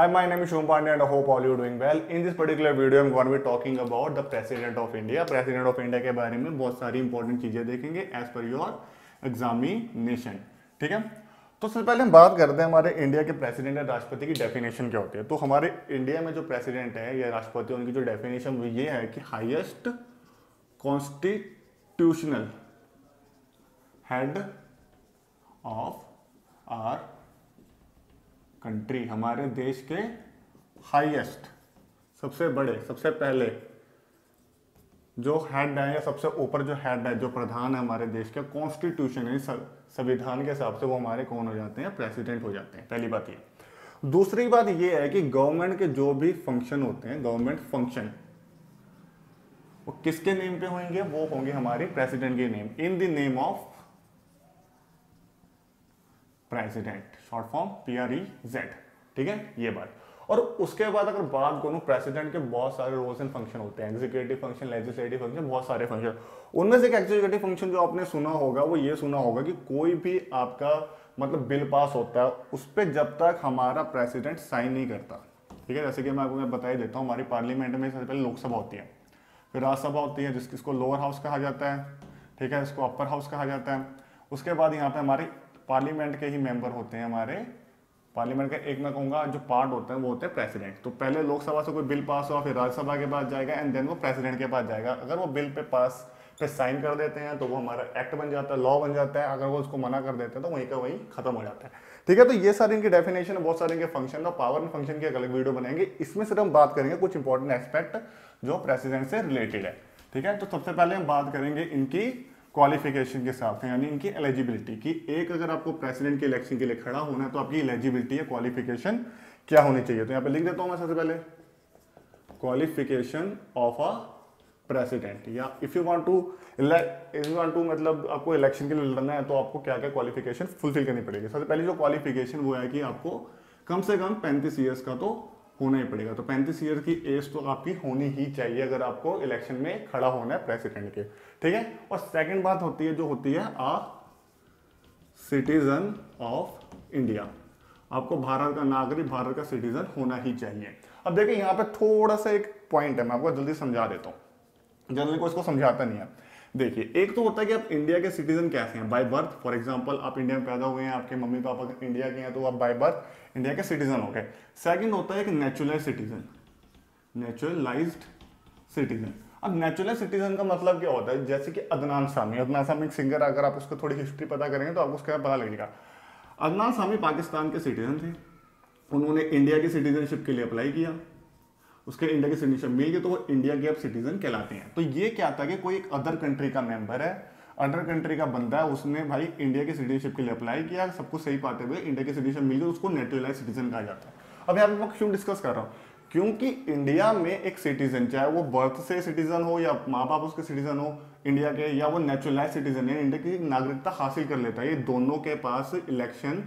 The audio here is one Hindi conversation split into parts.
Hi, my name is Shubham Pandey and I hope all you are doing well. In this particular video, I'm going to be talking about the President of India. President of India के बारे में बहुत सारी इंपॉर्टेंट चीजें देखेंगे एज पर योर एग्जामिनेशन। ठीक है, तो सबसे पहले हम बात करते हैं हमारे इंडिया के प्रेसिडेंट या राष्ट्रपति की डेफिनेशन क्या होती है। तो हमारे इंडिया में जो प्रेसिडेंट है या राष्ट्रपति, उनकी जो डेफिनेशन वो ये है कि highest constitutional head of our country, हमारे देश के हाईएस्ट, सबसे बड़े, सबसे पहले जो हेड है या सबसे ऊपर जो हेड है, जो प्रधान है हमारे देश का, कॉन्स्टिट्यूशन यानी संविधान के हिसाब से वो हमारे कौन हो जाते हैं, प्रेसिडेंट हो जाते हैं। पहली बात ये। दूसरी बात ये है कि गवर्नमेंट के जो भी फंक्शन होते हैं, गवर्नमेंट फंक्शन, वो किसके नेम पे होंगे, वो होंगे हमारे प्रेसिडेंट के name, in the name of president, short form PREZ। ठीक है, ये बात। और उसके बाद अगर बात करूं, प्रेसिडेंट के बहुत सारे रोल्स एंड फंक्शन होते हैं, एग्जीक्यूटिव फंक्शन, लेजिस्लेटिव फंक्शन, बहुत सारे फंक्शन। उनमें से एक एग्जीक्यूटिव फंक्शन जो आपने सुना होगा वो ये सुना होगा कि कोई भी आपका मतलब बिल पास होता है, उस पर जब तक हमारा प्रेसिडेंट साइन नहीं करता। ठीक है, जैसे कि मैं आपको बता ही देता हूँ, हमारी पार्लियामेंट में सबसे पहले लोकसभा होती है, फिर राज्यसभा होती है जिसको लोअर हाउस कहा जाता है। ठीक है, इसको अपर हाउस कहा जाता है। उसके बाद यहाँ पे हमारे पार्लियामेंट के ही मेंबर होते हैं, हमारे पार्लियामेंट का एक मैं कहूंगा जो पार्ट होता है वो होता है प्रेसिडेंट। तो पहले लोकसभा से कोई बिल पास हुआ, फिर राज्यसभा के पास जाएगा एंड देन वो प्रेसिडेंट के पास जाएगा। अगर वो बिल पे पास पे साइन कर देते हैं तो वो हमारा एक्ट बन जाता है, लॉ बन जाता है। अगर वो उसको मना कर देते हैं तो वहीं का वहीं खत्म हो जाता है। ठीक है, तो ये सारी इनकी डेफिनेशन है, बहुत सारे इनके फंक्शन है। पावर एंड फंक्शन की अलग वीडियो बनाएंगे, इसमें सिर्फ हम बात करेंगे कुछ इंपॉर्टेंट एस्पेक्ट जो प्रेसिडेंट से रिलेटेड है। ठीक है, तो सबसे पहले हम बात करेंगे इनकी क्वालिफिकेशन के हिसाब से, यानी इनकी एलिजिबिलिटी की। एक अगर आपको प्रेसिडेंट के इलेक्शन के लिए खड़ा होना है तो आपकी एलिजिबिलिटी या क्वालिफिकेशन क्या होनी चाहिए। तो यहाँ पे लिख देता हूं मैं सबसे पहले, क्वालिफिकेशन ऑफ अ प्रेसिडेंट, या इफ यू वांट टू मतलब आपको इलेक्शन के लिए लड़ना है तो आपको क्या क्या क्वालिफिकेशन फुलफिल करनी पड़ेगी। सबसे पहले जो क्वालिफिकेशन वो है कि आपको कम से कम 35 ईयर्स का तो होना ही पड़ेगा। तो 35 ईयर की एज तो आपकी होनी ही चाहिए अगर आपको इलेक्शन में खड़ा होना है प्रेसिडेंट के। ठीक है, और सेकंड बात होती है जो होती है आ सिटीजन ऑफ इंडिया, आपको भारत का नागरिक, भारत का सिटीजन होना ही चाहिए। अब देखिए यहाँ पे थोड़ा सा एक पॉइंट है, मैं आपको जल्दी समझा देता हूँ, जनरली को इसको समझाता नहीं है। देखिए, एक तो होता है कि आप इंडिया के सिटीजन कैसे हैं, बाय बर्थ। फॉर एग्जांपल आप इंडिया में पैदा हुए हैं, आपके मम्मी पापा इंडिया के हैं, तो आप बाय बर्थ इंडिया के सिटीजन हो गए। सेकंड होता है कि नेचुरलाइज्ड सिटीजन, नेचुरलाइज्ड सिटीजन। अब नेचुरल सिटीजन का मतलब क्या होता है, जैसे कि अदनान सामी, अदनान सामी एक सिंगर, अगर आप उसको थोड़ी हिस्ट्री पता करेंगे तो आपको उसका पता लगेगा। अदनान सामी पाकिस्तान के सिटीजन थे, उन्होंने इंडिया की सिटीजनशिप के लिए अप्लाई किया, उसके इंडिया की सिटीजनशिप मिल गई तो वो इंडिया के अब सिटीजन कहलाते हैं। तो ये क्या था कि कोई एक अदर कंट्री का मेंबर है, अदर कंट्री का बंदा है, उसने भाई इंडिया की सिटीजनशिप के लिए अप्लाई किया, सब कुछ सही पाते हुए इंडिया की सिटीजनशिप मिल गई, उसको नेचुरलाइज्ड सिटीजन कहा जाता है। अब यहाँ पे मैं क्यों डिस्कस कर रहा हूँ, क्योंकि इंडिया में एक सिटीजन, चाहे वो बर्थ से सिटीजन हो या माँ बाप उसके सिटीजन हो इंडिया के, या वो नेचुरलाइज्ड सिटीजन है, इंडिया की नागरिकता हासिल कर लेता है, ये दोनों के पास इलेक्शन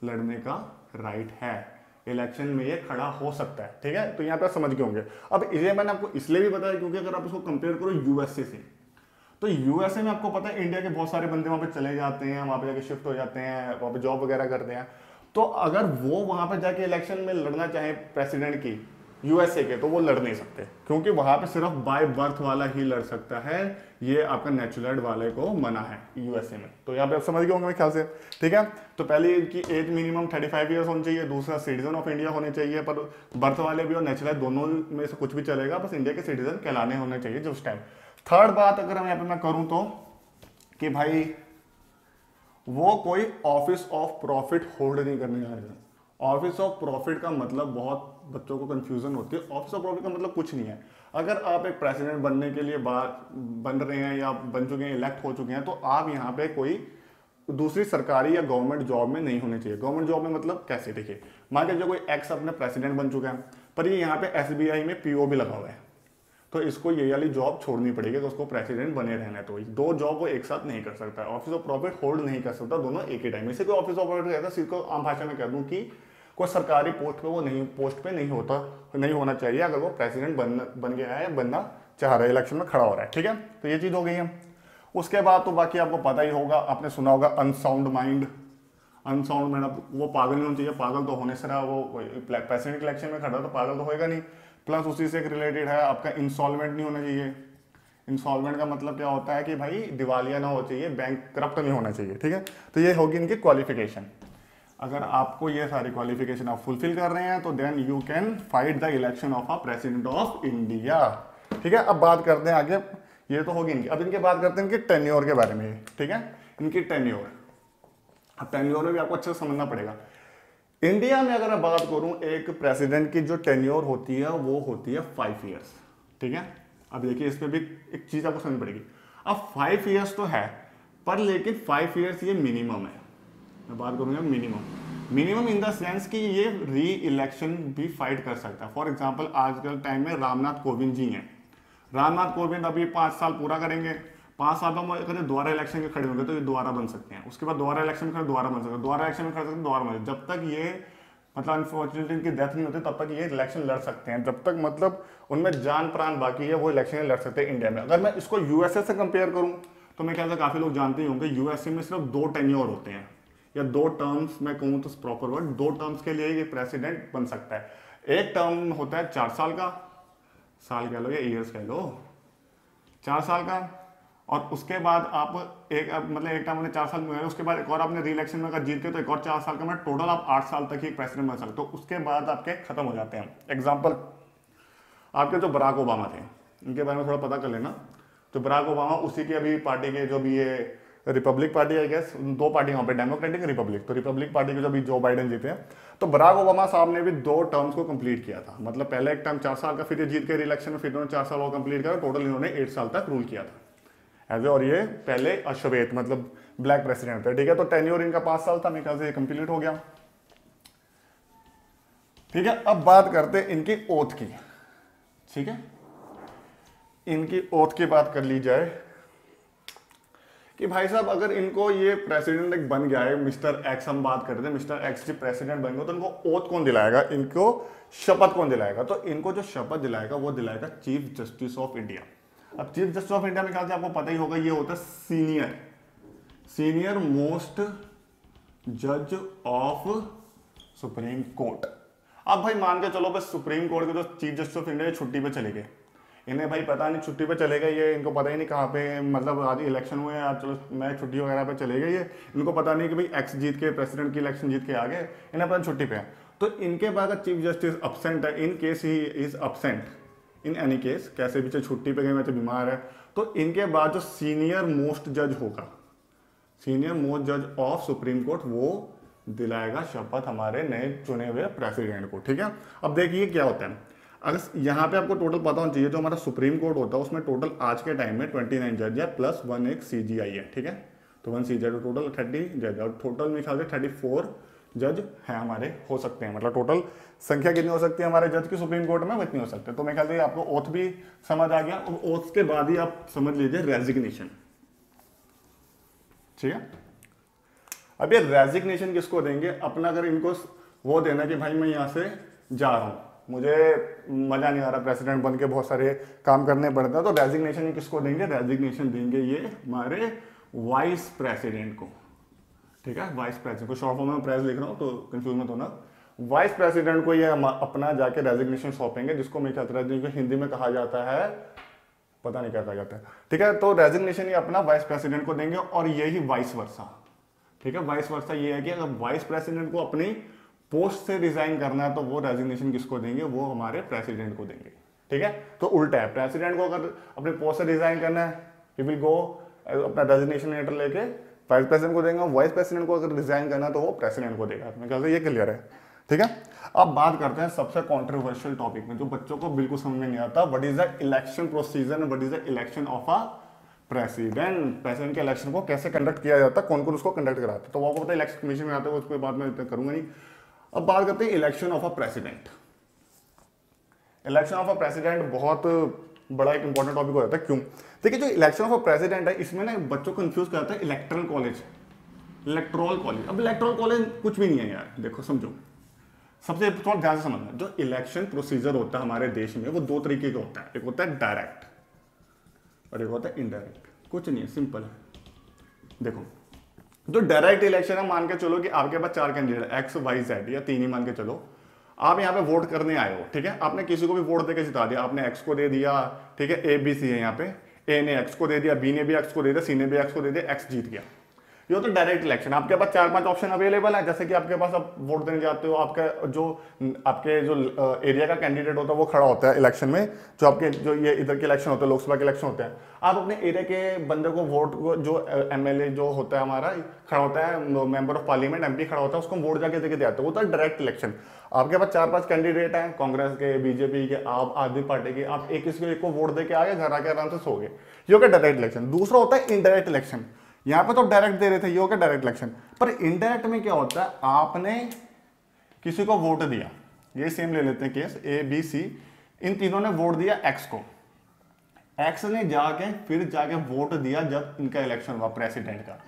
लड़ने का राइट है, इलेक्शन में ये खड़ा हो सकता है। ठीक है, तो यहाँ पे आप समझ गए होंगे। अब ये मैंने आपको इसलिए भी बताया क्योंकि अगर आप इसको कंपेयर करो यूएसए से, तो यूएसए में आपको पता है इंडिया के बहुत सारे बंदे वहां पे चले जाते हैं, वहां पे जाके शिफ्ट हो जाते हैं, वहां पे जॉब वगैरह करते हैं। तो अगर वो वहां पे जाके इलेक्शन में लड़ना चाहे प्रेसिडेंट की यूएसए के, तो वो लड़ नहीं सकते, क्योंकि वहां पे सिर्फ बाय बर्थ वाला ही लड़ सकता है, ये आपका नेचुरल वाले को मना है यूएसए में। तो यहाँ पे आप समझ गए होंगे मेरे ख्याल से। ठीक है, तो पहले इनकी एज मिनिमम 35 ईयर्स होनी चाहिए, दूसरा सिटीजन ऑफ इंडिया होने चाहिए, पर बर्थ वाले भी और नेचुरल दोनों में से कुछ भी चलेगा, बस इंडिया के सिटीजन कहलाने होने चाहिए जो उस टाइम। थर्ड बात अगर हम यहाँ पे मैं करूँ तो कि भाई वो कोई ऑफिस ऑफ प्रॉफिट होल्ड नहीं करने जा रहे। ऑफिस ऑफ प्रॉफिट का मतलब बहुत बच्चों को कंफ्यूजन होती है। ऑफिस ऑफ प्रॉफिट का मतलब कुछ नहीं है। अगर आप एक प्रेसिडेंट बनने के लिए बन रहे हैं या बन चुके हैं, इलेक्ट हो चुके हैं, तो आप यहाँ पे कोई दूसरी सरकारी या गवर्नमेंट जॉब में नहीं होने चाहिए। गवर्नमेंट जॉब में मतलब कैसे, देखिए मान लीजिए कोई एक्स अपने प्रेसिडेंट बन चुका है, पर ये यहाँ पे SBI में PO भी लगा हुआ है, तो इसको ये वाली जॉब छोड़नी पड़ेगी, तो उसको प्रेसिडेंट बने रहना है। तो दो जॉब वो एक साथ नहीं कर सकता, ऑफिस ऑफ प्रॉफिट होल्ड नहीं कर सकता दोनों एक ही टाइम में। इसे कोई ऑफिस ऑफ प्रॉफिट कहता है, इसको आम भाषा में कह दूं कि कोई सरकारी पोस्ट पे नहीं होना चाहिए अगर वो प्रेसिडेंट बन गया है, बनना चाह रहा है, इलेक्शन में खड़ा हो रहा है। ठीक है, तो ये चीज हो गई है। उसके बाद तो बाकी आपको पता ही होगा, आपने सुना होगा अनसाउंड माइंड, अनसाउंड मैन, अब वो पागल नहीं होना चाहिए, पागल तो होने से रहा, वो प्रेसिडेंट इलेक्शन में खड़ा तो पागल तो होएगा नहीं। प्लस उसी से एक रिलेटेड है आपका इंसॉल्वेंट नहीं होना चाहिए। इंसॉल्वेंट का मतलब क्या होता है कि भाई दिवालिया ना हो चाहिए, बैंक करप्ट नहीं होना चाहिए, ठीक है। तो ये होगी इनकी क्वालिफिकेशन। अगर आपको ये सारी क्वालिफिकेशन आप फुलफिल कर रहे हैं तो then you can fight the election of a president of India, ठीक है। अब बात करते हैं आगे, ये तो होगी इनकी। अब इनके बात करते हैं इनके टेन्योर के बारे में, ठीक है, इनकी टेन्योर। अब टेन्योर में भी आपको अच्छे से समझना पड़ेगा। इंडिया में अगर मैं बात करूं, एक प्रेसिडेंट की जो टेन्योर होती है वो होती है 5 ईयर्स, ठीक है। अब देखिए इसमें भी एक चीज आपको समझ पड़ेगी। अब 5 ईयर्स तो है, पर लेकिन 5 ईयर्स ये मिनिमम है। मैं बात करूंगा मिनिमम इन द सेंस कि ये री इलेक्शन भी फाइट कर सकता है। फॉर एग्जाम्पल आजकल टाइम में रामनाथ कोविंद जी हैं, रामनाथ कोविंद अभी 5 साल पूरा करेंगे, 5 साल में अगर दोबारा इलेक्शन के खड़े होंगे तो ये दोबारा बन सकते हैं। उसके बाद दोबारा इलेक्शन में खड़े दोबारा बन सकते हैं, दोबारा इलेक्शन में खड़े सकते हैं, दोबारा बन सकते हैं। जब तक ये मतलब अनफॉर्चुनेटली इनकी डेथ नहीं होती तब तक ये इलेक्शन लड़ सकते हैं। जब तक मतलब उनमें जान प्राण बाकी है वो इलेक्शन लड़ सकते हैं इंडिया में। अगर मैं इसको यूएसए से कंपेयर करूं तो मैं ख्याल से काफी लोग जानते ही होंगे, यूएसए में सिर्फ 2 टेन्योर होते हैं, या 2 टर्म्स, मैं कहूँ तो प्रॉपर वर्ड 2 टर्म्स के लिए ये प्रेसिडेंट बन सकता है। एक टर्म होता है 4 साल का, साल कह लो या ईयर्स कह लो, 4 साल का, और उसके बाद आप एक मतलब एक टर्म में 4 साल में, उसके बाद एक और आपने री इलेक्शन में अगर जीतते तो एक और 4 साल का, मतलब टोटल आप 8 साल तक ही प्रेसिडेंट बन सकते हो। उसके बाद आपके खत्म हो जाते हैं। एग्जाम्पल आपके जो बराक ओबामा थे, इनके बारे में थोड़ा पता कर लेना। तो बराक ओबामा उसी की अभी पार्टी के जो भी ये रिपब्लिक पार्टी है, गैस 2 पार्टी वहाँ पे, डेमोक्रेटिक रिपब्लिक, तो रिपब्लिक पार्टी के जो अभी जो बाइडेन जीते हैं, तो बराक ओबामा साहब ने भी 2 टर्म्स को कंप्लीट किया था। मतलब पहले एक टर्म 4 साल का, फिर ये जीत के इलेक्शन में फिर इन्होंने 4 साल वो कंप्लीट किया, टोटल इन्होंने 8 साल तक रूल किया था एज ए, और ये पहले अश्वेत मतलब ब्लैक प्रेसिडेंट थे, ठीक है। तो टेन्योर इनका 5 साल था, मेरे ख्याल से ये कंप्लीट हो गया, ठीक है। अब बात करते हैं इनकी ओथ की, ठीक है। इनकी ओथ की बात कर ली जाए कि भाई साहब अगर इनको ये प्रेसिडेंट एक बन गया है, मिस्टर एक्स हम बात कर रहे थे, मिस्टर एक्स जी प्रेसिडेंट बन गए, तो इनको ओथ कौन दिलाएगा, इनको शपथ कौन दिलाएगा? तो इनको जो शपथ दिलाएगा वो दिलाएगा चीफ जस्टिस ऑफ इंडिया। अब चीफ जस्टिस ऑफ इंडिया में ख्याल से आपको पता ही होगा, ये होता है सीनियर मोस्ट जज ऑफ सुप्रीम कोर्ट। अब भाई मान के चलो बस सुप्रीम कोर्ट के जो चीफ जस्टिस ऑफ इंडिया छुट्टी पे चले गए, इन्हें भाई पता नहीं छुट्टी पे चले गए, ये इनको पता ही नहीं कहाँ पे, मतलब आज इलेक्शन हुए हैं, आज चलो मैं छुट्टी वगैरह पे चले गए, ये इनको पता नहीं कि भाई एक्स जीत के प्रेसिडेंट की इलेक्शन जीत के आ गए, इन्हें पता छुट्टी पे है। तो इनके बाद चीफ जस्टिस अपसेंट है, in case he is absent in any case, कैसे भी चाहे छुट्टी पे गए चाहे बीमार है, तो इनके बाद जो सीनियर मोस्ट जज होगा, सीनियर मोस्ट जज ऑफ सुप्रीम कोर्ट, वो दिलाएगा शपथ हमारे नए चुने हुए प्रेसिडेंट को, ठीक है। अब देखिए क्या होता है, अगर यहाँ पे आपको टोटल पता होना चाहिए, जो हमारा सुप्रीम कोर्ट होता है उसमें टोटल आज के टाइम में 29 जज है, प्लस 1 एक CGI है, ठीक है। तो 1 CGI तो टोटल 30 जज है, और टोटल मेरे ख्याल से 34 जज हैं हमारे, हो सकते हैं, मतलब टोटल संख्या कितनी हो सकती है हमारे जज की सुप्रीम कोर्ट में, वो इतनी हो सकते हैं। तो मेरे ख्याल से आपको ओथ भी समझ आ गया, और ओथ के बाद ही आप समझ लीजिए रेजिग्नेशन, ठीक है। अब ये रेजिग्नेशन किसको देंगे? अपना अगर इनको वो देना कि भाई मैं यहाँ से जा रहा हूँ, मुझे मजा नहीं आ रहा, प्रेसिडेंट बन के बहुत सारे काम करने पड़ते हैं, तो रेजिग्नेशन किसको देंगे? रेजिग्नेशन देंगे ये हमारे वाइस प्रेसिडेंट को, ठीक है। वाइस प्रेसिडेंट को, शॉर्ट फॉर्म में प्रेस लिख रहा हूँ तो कंफ्यूज मत होना, वाइस प्रेसिडेंट को ये अपना जाके रेजिग्नेशन सौंपेंगे, जिसको मैं कहता हूँ हिंदी में कहा जाता है, पता नहीं क्या कहा जाता है, ठीक है। तो रेजिग्नेशन ये अपना वाइस प्रेसिडेंट को देंगे, और यही वाइस वर्सा, ठीक है। वाइस वर्सा ये है कि अगर वाइस प्रेसिडेंट को अपनी पोस्ट से रिजाइन करना है तो वो रेजिग्नेशन किसको देंगे? वो हमारे प्रेसिडेंट को देंगे, ठीक है। तो उल्टा है, प्रेसिडेंट को अगर अपने पोस्ट से रिजाइन करना है, ही विल गो अपना रेजिग्नेशन लेटर लेके वाइस प्रेसिडेंट को देंगे, वाइस प्रेसिडेंट को अगर रिजाइन करना है तो वो प्रेसिडेंट को देगा। मेरे ख्याल से ये क्लियर है, ठीक है। अब बात करते हैं सबसे कॉन्ट्रोवर्शियल टॉपिक में, जो बच्चों को बिल्कुल समझ में नहीं आता, what is the election procedure, what is the election of a president के इलेक्शन को कैसे कंडक्ट किया जाता है, कौन कौन उसको कंडक्ट कराता है, तो वो आपको पता है इलेक्शन कमीशन में आता है, उसके बाद मैं करूंगा नहीं। अब बात करते हैं election of a president. Election of a president बहुत बड़ा एक इंपॉर्टेंट टॉपिक हो जाता है, क्यों? देखिए जो इलेक्शन ऑफ अ प्रेसिडेंट है, इसमें ना बच्चों को कंफ्यूज कराता है इलेक्टोरल कॉलेज, इलेक्टोरल कॉलेज। अब इलेक्टोरल कॉलेज कुछ भी नहीं है यार, देखो समझो, सबसे थोड़ा ध्यान से समझना, जो इलेक्शन प्रोसीजर होता है हमारे देश में वो 2 तरीके का होता है, एक होता है डायरेक्ट और एक होता है इनडायरेक्ट। कुछ नहीं है, सिंपल है। देखो जो डायरेक्ट इलेक्शन है, मान के चलो कि आपके पास 4 कैंडिडेट एक्स वाई जेड या 3 ही मान के चलो, आप यहाँ पे वोट करने आए हो, ठीक है, आपने किसी को भी वोट देके जिता दिया, आपने एक्स को दे दिया, ठीक है, ए बी सी है यहाँ पे, ए ने एक्स को दे दिया, बी ने भी एक्स को दे दिया, सी ने भी एक्स को दे दिया, एक्स जीत गया। ये तो डायरेक्ट इलेक्शन, आपके पास 4-5 ऑप्शन अवेलेबल है, जैसे कि आपके पास आप वोट देने जाते हो, आपके जो एरिया का कैंडिडेट होता है वो खड़ा होता है इलेक्शन में, जो आपके जो ये इधर के इलेक्शन होते हैं, लोकसभा के इलेक्शन होते हैं, आप अपने एरिया के बंदे को वोट, जो एमएलए जो होता है हमारा खड़ा होता है, मेंबर ऑफ पार्लियामेंट एमपी खड़ा होता है, उसको वोट जाके देके देते हैं, वो तो डायरेक्ट इलेक्शन। आपके पास 4-5 कैंडिडेट हैं, कांग्रेस के, बीजेपी के, आप आदमी पार्टी के, आप एक किसी को वोट देके आ गए, घर आके आराम से सो गए, ये हो गया डायरेक्ट इलेक्शन। दूसरा होता है इनडायरेक्ट इलेक्शन, यहां पे तो डायरेक्ट दे रहे थे, ये हो गया डायरेक्ट इलेक्शन। पर इनडायरेक्ट में क्या होता है, आपने किसी को वोट दिया, ये सेम ले लेते हैं केस, ए बी सी, इन तीनों ने वोट दिया एक्स को, एक्स ने जाके फिर जाके वोट दिया जब इनका इलेक्शन हुआ प्रेसिडेंट का।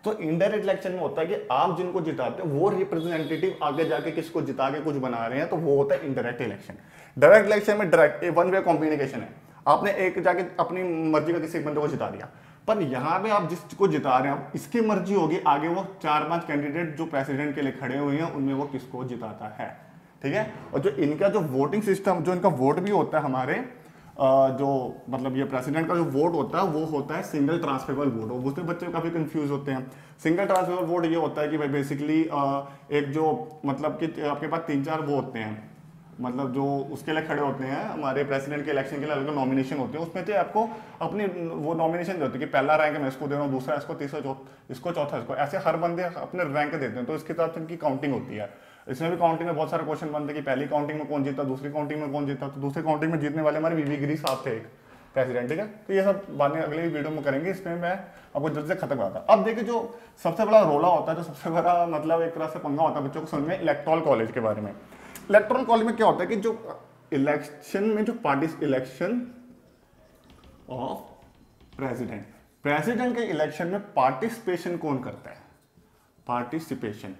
तो इनडायरेक्ट इलेक्शन में होता है कि आप जिनको जिताते हो वो रिप्रेजेंटेटिव आगे जाके किसको जिता के कुछ बना रहे हैं, तो वो होता है इनडायरेक्ट इलेक्शन। डायरेक्ट इलेक्शन में डायरेक्ट वन वे कॉम्युनिकेशन है, आपने एक जाके अपनी मर्जी का किसी बंदे को जिता दिया, पर यहां पे आप जिसको जिता रहे हैं इसकी मर्जी होगी आगे वो 4-5 कैंडिडेट जो प्रेसिडेंट के लिए खड़े हुए हैं उनमें वो किसको जिताता है, ठीक है। और जो इनका जो वोटिंग सिस्टम, जो इनका वोट भी होता है हमारे जो मतलब ये प्रेसिडेंट का जो वोट होता है वो होता है सिंगल ट्रांसफरेबल वोट। उसमें बच्चे काफी कंफ्यूज होते हैं। सिंगल ट्रांसफरेबल वोट ये होता है कि भाई बेसिकली एक जो मतलब कि आपके पास 3-4 वो होते हैं, मतलब जो उसके लिए खड़े होते हैं हमारे प्रेसिडेंट के इलेक्शन के लिए अलग नॉमिनेशन होते हैं, उसमें तो आपको अपनी वो नॉमिनेशन देते हैं कि पहला रैंक मैं इसको दे रहा हूँ, दूसरा इसको, तीसरा इसको, चौथा इसको, ऐसे हर बंदे अपने रैंक देते हैं। तो इसके तरफ से इनकी काउंटिंग होती है। इसमें भी काउंटिंग में बहुत सारे क्वेश्चन बनते हैं कि पहली काउंटिंग में कौन जीता, दूसरी काउंटिंग में कौन जीता। तो दूसरी काउंटिंग में जीतने वाले हमारे वीवी गिरी साहब थे एक प्रेसिडेंट, ठीक है। तो ये सब बातें अगले वीडियो में करेंगे, इसमें मैं आपको जल्दी से खत्म करता हूं। अब देखिए जो सबसे बड़ा रोला होता है, जो सबसे बड़ा मतलब एक तरह से पंगा होता है बच्चों को समझ में, इलेक्टोरल कॉलेज के बारे में। इलेक्टोरल कॉलेज में क्या होता है कि जो इलेक्शन में जो इलेक्शन ऑफ प्रेसिडेंट के इलेक्शन में पार्टिसिपेशन कौन करता है, पार्टिसिपेशन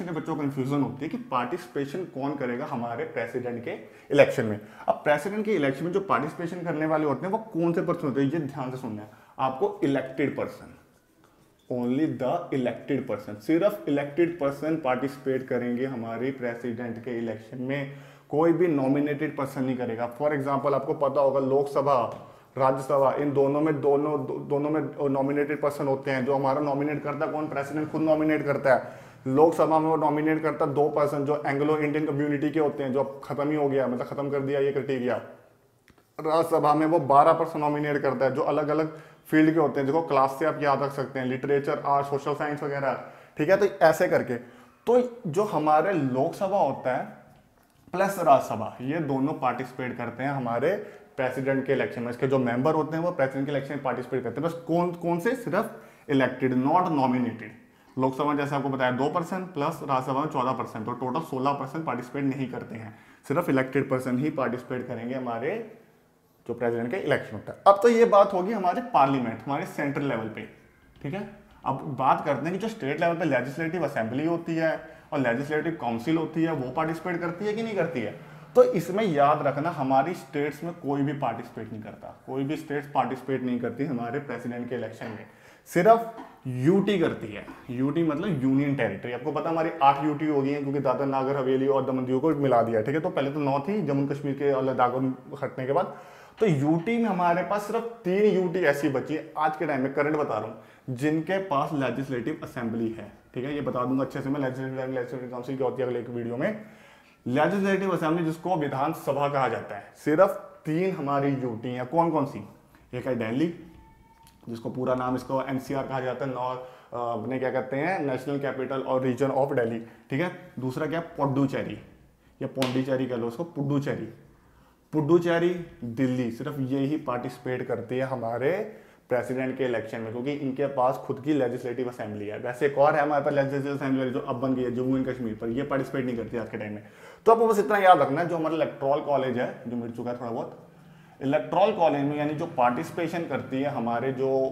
के बच्चों को कंफ्यूजन होती है कि पार्टिसिपेशन कौन करेगा हमारे प्रेसिडेंट के इलेक्शन में। अब प्रेसिडेंट के इलेक्शन में जो पार्टिसिपेशन करने वाले होते हैं वो कौन से पर्सन होते हैं, ये ध्यान से सुनना है आपको। Elected person, only the elected person, सिर्फ इलेक्टेड पर्सन पार्टिसिपेट करेंगे हमारे प्रेसिडेंट के इलेक्शन में, कोई भी नॉमिनेटेड पर्सन नहीं करेगा। फॉर एग्जांपल आपको पता होगा लोकसभा, राज्यसभा, इन दोनों में नॉमिनेटेड पर्सन होते हैं। जो हमारा नॉमिनेट करता है कौन, प्रेसिडेंट खुद नॉमिनेट करता है। लोकसभा में वो नॉमिनेट करता है 2 पर्सन जो एंग्लो इंडियन कम्युनिटी के होते हैं, जो अब खत्म ही हो गया, मतलब खत्म कर दिया ये क्राइटेरिया। राज्यसभा में वो 12 पर्सन नॉमिनेट करता है जो अलग अलग फील्ड के होते हैं, जिसको क्लास से आप याद रख सकते हैं, लिटरेचर, आर्ट, सोशल साइंस वगैरह, ठीक है। तो ऐसे करके तो जो हमारे लोकसभा होता है प्लस राज्यसभा, ये दोनों पार्टिसिपेट करते हैं हमारे प्रेसिडेंट के इलेक्शन में। इसके जो मेंबर होते हैं वो प्रेसिडेंट के इलेक्शन में पार्टिसिपेट करते हैं, बस कौन से, सिर्फ इलेक्टेड, नॉट नॉमिनेटेड। लोकसभा जैसे आपको बताया 2% प्लस राज्यसभा में 14%, तो टोटल 16% पार्टिसिपेट नहीं करते हैं, सिर्फ इलेक्टेड पर्सन ही पार्टिसिपेट करेंगे हमारे जो प्रेसिडेंट के इलेक्शन होता है। अब तो ये बात होगी हमारे पार्लियामेंट, हमारे सेंट्रल लेवल पे, ठीक है। अब बात करते हैं कि जो स्टेट लेवल पे लेजिस्लेटिव असेंबली होती है और लेजिस्लेटिव काउंसिल होती है, वो पार्टिसिपेट करती है कि नहीं करती है। तो इसमें याद रखना हमारी स्टेट्स में कोई भी पार्टिसिपेट नहीं करता, कोई भी स्टेट्स पार्टिसिपेट नहीं करती हमारे प्रेसिडेंट के इलेक्शन में, सिर्फ यूटी करती है। यूटी मतलब यूनियन टेरिटरी। आपको पता हमारी 8 यूटी हो गई हैं क्योंकि दादर नागर हवेली और दमन दीव को मिला दिया, ठीक है। तो पहले तो 9 थी, जम्मू कश्मीर के और लद्दाख हटने के बाद। तो यूटी में हमारे पास सिर्फ 3 यूटी ऐसी बची है आज के टाइम में, करंट बता रहा हूँ, जिनके पास लेजिस्लेटिव असेंबली है, ठीक है। ये बता दूंगा अच्छे से मैं, लेजिस्लेटिव काउंसिल क्या होती है अगले एक वीडियो में। लेजिस्लेटिव असेंबली जिसको विधानसभा कहा जाता है, सिर्फ 3 हमारी यूटी है। कौन कौन सी, एक है दिल्ली, जिसको पूरा नाम इसको एनसीआर कहा जाता है, अपने क्या कहते हैं, नेशनल कैपिटल और रीजन ऑफ दिल्ली, ठीक है। दूसरा क्या, पुडुचेरी या पौंडीचेरी कह लो उसको, पुडुचेरी दिल्ली, सिर्फ ये ही पार्टिसिपेट करती है हमारे प्रेसिडेंट के इलेक्शन में, क्योंकि इनके पास खुद की लेजिस्लेटिव असेंबली है। वैसे एक और है हमारे पास लेजिस्लेटिव असेंबली जो अब बन गई है जम्मू एंड कश्मीर पर, ये पार्टिसिपेट नहीं करती आज के टाइम में। तो आपको बस इतना याद रखना है, जो हमारा इलेक्टोरल कॉलेज है जो मिल चुका है थोड़ा बहुत, इलेक्टोरल कॉलेज में यानी जो पार्टिसिपेशन करती है हमारे जो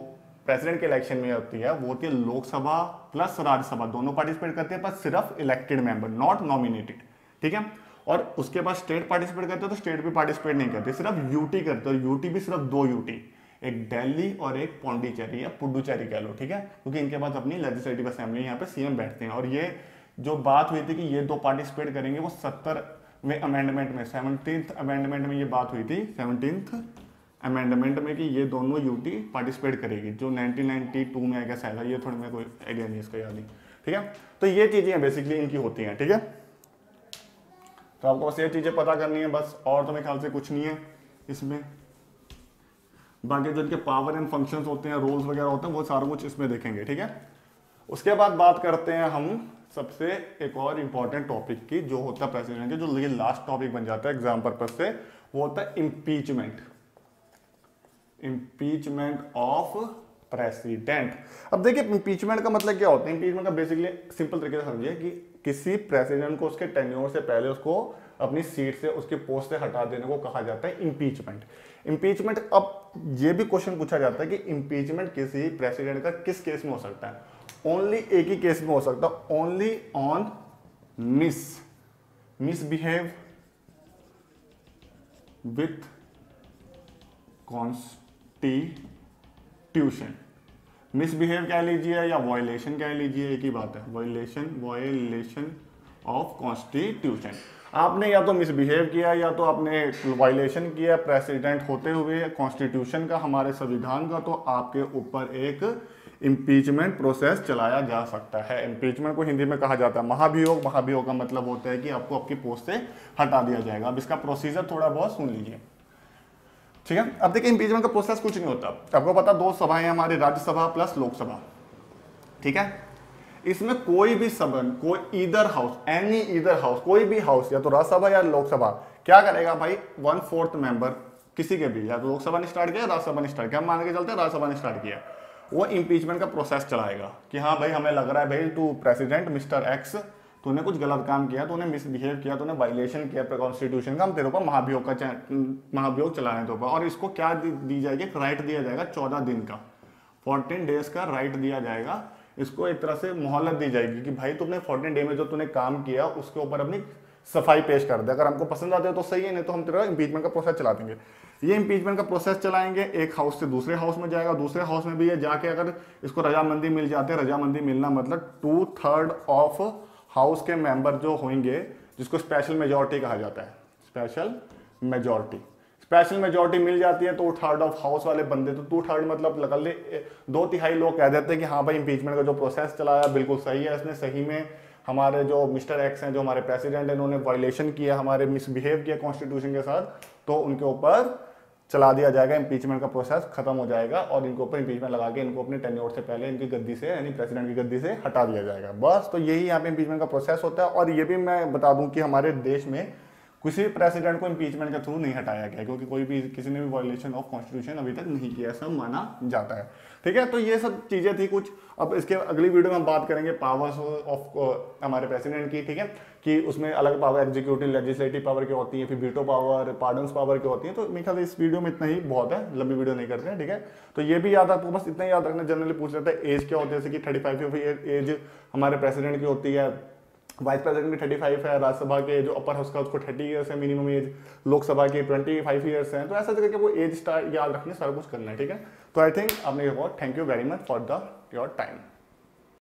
प्रेसिडेंट के इलेक्शन में होती है, वो होती है लोकसभा प्लस राज्यसभा, दोनों पार्टिसिपेट करते हैं, पर सिर्फ इलेक्टेड मेंबर, नॉट नॉमिनेटेड, ठीक है। और उसके बाद स्टेट पार्टिसिपेट करते हैं तो स्टेट भी पार्टिसिपेट नहीं करते, सिर्फ यूटी करते हैं, यूटी भी सिर्फ 2 यूटी, एक दिल्ली और एक पौंडीचेरी या पुडुचेरी कह लो, ठीक है, क्योंकि इनके पास अपनी लेजिस्लेटिव असेंबली यहाँ पे सीएम बैठते हैं। और ये जो बात हुई थी कि ये दो पार्टिसिपेट करेंगे, वो 70वें अमेंडमेंट में, 17th अमेंडमेंट में ये बात हुई थी, 17th अमेंडमेंट में, कि ये दोनों यूटी पार्टिसिपेट करेगी, जो 1992 में आएगा शायद, ये थोड़ी मेरे को आइडिया नहीं इसका याद नहीं, ठीक है। तो ये चीजें बेसिकली इनकी होती हैं, ठीक है। तो आपको बस ये चीजें पता करनी है बस, और तो मेरे ख्याल से कुछ नहीं है इसमें। बाकी जो इनके पावर एंड फंक्शंस होते हैं, रोल्स वगैरह होते हैं, वो सारा कुछ इसमें देखेंगे, ठीक है। उसके बाद बात करते हैं हम सबसे एक और इंपॉर्टेंट टॉपिक की, जो होता है प्रेसिडेंट के, जो ये लास्ट टॉपिक बन जाता है एग्जाम पर्पज से, वो होता है इम्पीचमेंट, इम्पीचमेंट ऑफ प्रेसिडेंट। अब देखिए इम्पीचमेंट का मतलब क्या होता है। इम्पीचमेंट का बेसिकली सिंपल तरीके से समझिए कि किसी प्रेसिडेंट को उसके टेन्योर से पहले उसको अपनी सीट से, उसके पोस्ट से हटा देने को कहा जाता है इम्पीचमेंट। इम्पीचमेंट, अब ये भी क्वेश्चन पूछा जाता है कि इम्पीचमेंट किसी प्रेसिडेंट का किस केस में हो सकता है। ओनली एक ही केस में हो सकता है, only on misbehave with constitution. Misbehave कह लीजिए या वायलेशन कह लीजिए, एक ही बात है, वायलेशन ऑफ कॉन्स्टिट्यूशन। आपने या तो मिसबिहेव किया या तो आपने वायलेशन किया प्रेसिडेंट होते हुए कॉन्स्टिट्यूशन का, हमारे संविधान का, तो आपके ऊपर एक इम्पीचमेंट प्रोसेस चलाया जा सकता है। इम्पीचमेंट को हिंदी में कहा जाता है महाभियोग। महाभियोग का मतलब होता है कि आपको आपकी पोस्ट से हटा दिया जाएगा। अब इसका प्रोसीजर थोड़ा बहुत सुन लीजिए, ठीक है। अब देखिए इम्पीचमेंट का प्रोसेस कुछ नहीं होता, आपको पता दो सभाएं हमारी, राज्यसभा प्लस लोकसभा, ठीक है। इसमें कोई भी सदन, कोई either house, any either house, कोई भी हाउस, या तो राज्यसभा या लोकसभा, क्या करेगा भाई, 1/4 मेंबर किसी के भी, या तो लोकसभा ने स्टार्ट किया, राज्यसभा ने स्टार्ट किया, हम मान के चलते हैं राज्यसभा ने स्टार्ट किया, वो इम्पीचमेंट का प्रोसेस चलाएगा कि हाँ भाई हमें लग रहा है भाई तू प्रेसिडेंट मिस्टर एक्स, तूने कुछ गलत काम किया, तूने मिसबिहेव किया, तूने वायलेशन किया कॉन्स्टिट्यूशन का, हम तेरे ऊपर महाभियोग चलाने के ऊपर। और इसको क्या दी जाएगी, राइट दिया जाएगा 14 दिन का, 14 डेज का राइट दिया जाएगा। इसको एक तरह से मोहलत दी जाएगी कि भाई तुमने 14 डे में जो तूने काम किया उसके ऊपर अपनी सफाई पेश कर दे। अगर हमको पसंद आते हो तो सही है, नहीं तो हम तेरा इम्पीचमेंट का प्रोसेस चला देंगे। ये इम्पीचमेंट का प्रोसेस चलाएंगे, एक हाउस से दूसरे हाउस में जाएगा, दूसरे हाउस में भी ये जाके अगर इसको रजामंदी मिल जाती है, रजामंदी मिलना मतलब 2/3 ऑफ हाउस के मेंबर जो होंगे, जिसको स्पेशल मेजोरिटी कहा जाता है, स्पेशल मेजोरिटी मिल जाती है, तो 2/3 ऑफ हाउस वाले बंदे, तो 2/3 मतलब लगा ले 2/3 लोग कह देते हैं कि हाँ भाई इम्पीचमेंट का जो प्रोसेस चलाया बिल्कुल सही है, इसने सही में हमारे जो मिस्टर एक्स हैं, जो हमारे प्रेसिडेंट हैं, इन्होंने वायलेशन किया, हमारे मिसबिहेव किया कॉन्स्टिट्यूशन के साथ, तो उनके ऊपर चला दिया जाएगा, इम्पीचमेंट का प्रोसेस खत्म हो जाएगा और इनके ऊपर इम्पीचमेंट लगा के इनको अपने टेन्योर से पहले इनकी गद्दी से, यानी प्रेसिडेंट की गद्दी से हटा दिया जाएगा। बस, तो यही यहाँ पे इम्पीचमेंट का प्रोसेस होता है। और ये भी मैं बता दूं कि हमारे देश में किसी भी प्रेसिडेंट को इम्पीचमेंट के थ्रू नहीं हटाया गया, क्योंकि कोई भी किसी ने भी वायलेशन ऑफ कॉन्स्टिट्यूशन अभी तक नहीं किया, ऐसा माना जाता है, ठीक है। तो ये सब चीजें थी कुछ। अब इसके अगली वीडियो में हम बात करेंगे पावर्स ऑफ हमारे प्रेसिडेंट की, ठीक है, कि उसमें अलग पावर, एग्जीक्यूटिव लेजिस्लेटिव पावर की होती है, फिर वीटो पावर, पार्डन्स पावर की होती है। तो मेरे ख्याल से इस वीडियो में इतना ही बहुत है, लंबी वीडियो नहीं करते हैं, ठीक है। तो ये भी याद, आपको बस इतना याद रखना, जनरली पूछ लेता है एज क्या होती है, जैसे कि 35 एज हमारे प्रेसिडेंट की होती है, वाइस प्रेसिडेंट की 35 है, राज्यसभा के जो अपर हाउस का उसको 30 ईयर्स है मिनिमम एज, लोकसभा की 25 ईयर्स है। तो ऐसा करके वो एज याद रखने, सारा कुछ करना है, ठीक है। तो आई थिंक आपने बहुत, thank you very much for the your time.